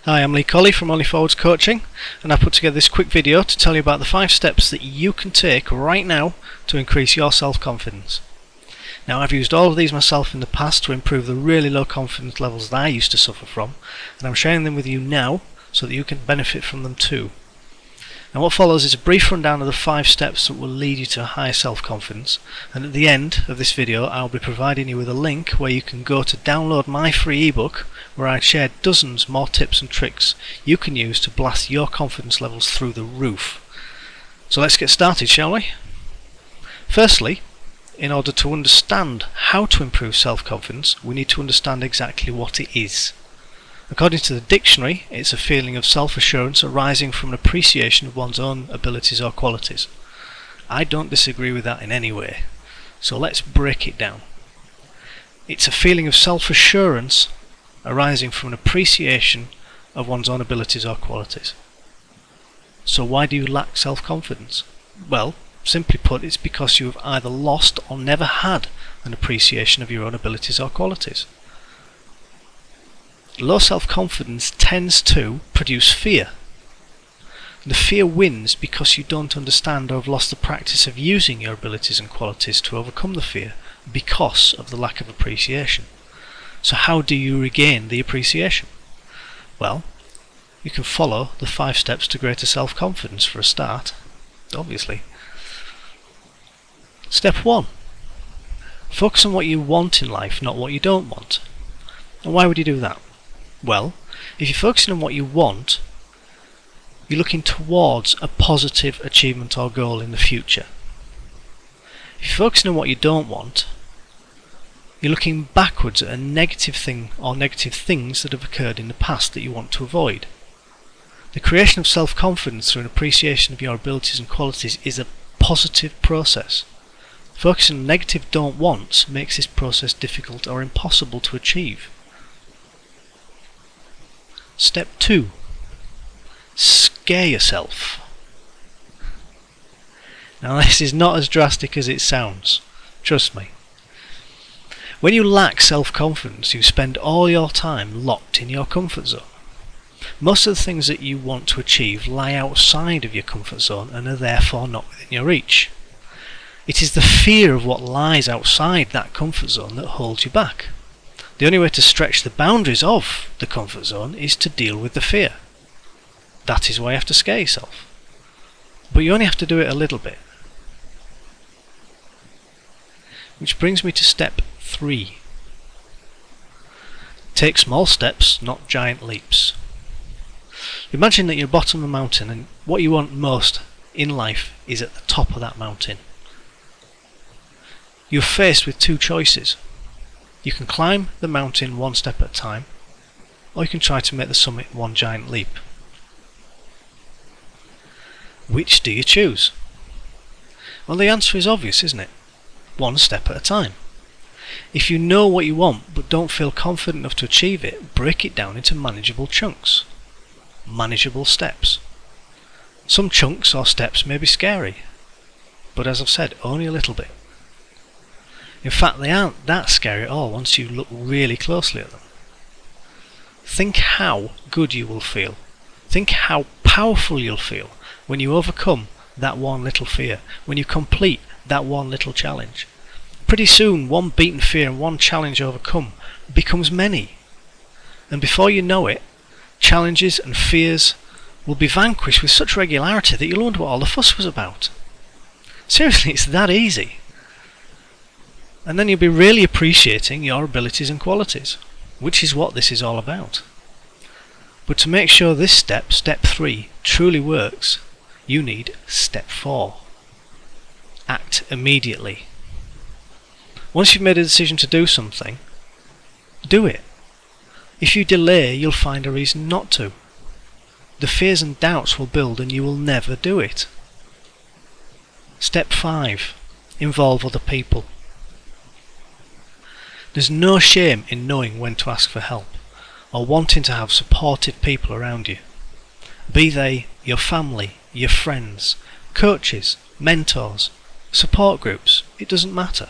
Hi, I'm Lee Colley from Only Forwards Coaching, and I put together this quick video to tell you about the 5 steps that you can take right now to increase your self-confidence. Now, I've used all of these myself in the past to improve the really low confidence levels that I used to suffer from, and I'm sharing them with you now so that you can benefit from them too. Now, what follows is a brief rundown of the 5 steps that will lead you to higher self-confidence, and at the end of this video I'll be providing you with a link where you can go to download my free ebook where I share dozens more tips and tricks you can use to blast your confidence levels through the roof. So let's get started, shall we? Firstly, in order to understand how to improve self-confidence, we need to understand exactly what it is. According to the dictionary, it's a feeling of self-assurance arising from an appreciation of one's own abilities or qualities. I don't disagree with that in any way, so let's break it down. It's a feeling of self-assurance arising from an appreciation of one's own abilities or qualities. So why do you lack self-confidence? Well, simply put, it's because you have either lost or never had an appreciation of your own abilities or qualities. Low self-confidence tends to produce fear. The fear wins because you don't understand or have lost the practice of using your abilities and qualities to overcome the fear because of the lack of appreciation. So how do you regain the appreciation? Well, you can follow the 5 steps to greater self-confidence for a start, obviously. Step 1. Focus on what you want in life, not what you don't want. And why would you do that? Well, if you're focusing on what you want, you're looking towards a positive achievement or goal in the future. If you're focusing on what you don't want, you're looking backwards at a negative thing or negative things that have occurred in the past that you want to avoid. The creation of self-confidence through an appreciation of your abilities and qualities is a positive process. Focusing on negative don't wants makes this process difficult or impossible to achieve. Step 2. Scare yourself. Now, this is not as drastic as it sounds, trust me. When you lack self-confidence, you spend all your time locked in your comfort zone. Most of the things that you want to achieve lie outside of your comfort zone and are therefore not within your reach. It is the fear of what lies outside that comfort zone that holds you back. The only way to stretch the boundaries of the comfort zone is to deal with the fear. That is why you have to scare yourself. But you only have to do it a little bit. Which brings me to step 3. Take small steps, not giant leaps. Imagine that you're bottom of a mountain and what you want most in life is at the top of that mountain. You're faced with 2 choices. You can climb the mountain one step at a time, or you can try to make the summit one giant leap. Which do you choose? Well, the answer is obvious, isn't it? One step at a time. If you know what you want but don't feel confident enough to achieve it, break it down into manageable chunks. Manageable steps. Some chunks or steps may be scary, but as I've said, only a little bit. In fact, they aren't that scary at all once you look really closely at them. Think how good you will feel. Think how powerful you'll feel when you overcome that one little fear, when you complete that one little challenge. Pretty soon, one beaten fear and one challenge overcome becomes many. And before you know it, challenges and fears will be vanquished with such regularity that you'll wonder what all the fuss was about. Seriously, it's that easy. And then you'll be really appreciating your abilities and qualities, which is what this is all about. But to make sure this step, step 3, truly works, you need step 4. Act immediately. Once you've made a decision to do something, do it. If you delay, you'll find a reason not to. The fears and doubts will build and you will never do it. Step 5. Involve other people. There's no shame in knowing when to ask for help or wanting to have supportive people around you. Be they your family, your friends, coaches, mentors, support groups, it doesn't matter.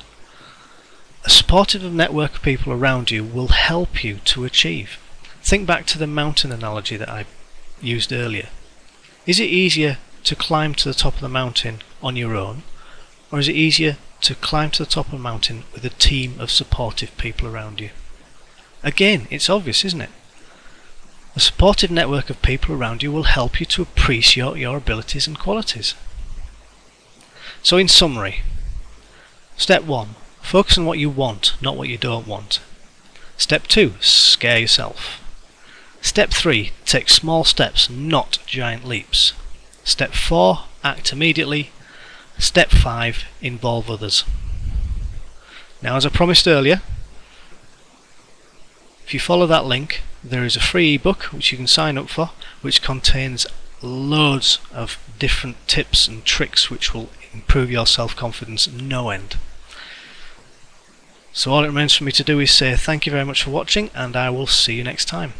A supportive network of people around you will help you to achieve. Think back to the mountain analogy that I used earlier. Is it easier to climb to the top of the mountain on your own, or is it easier to climb to the top of the mountain with a team of supportive people around you? Again, it's obvious, isn't it? A supportive network of people around you will help you to appreciate your abilities and qualities. So in summary, step 1, focus on what you want, not what you don't want. Step 2, scare yourself. Step 3, take small steps, not giant leaps. Step 4, act immediately. Step 5, involve others. Now, as I promised earlier, if you follow that link, there is a free ebook which you can sign up for, which contains loads of different tips and tricks which will improve your self-confidence no end. So all it remains for me to do is say thank you very much for watching, and I will see you next time.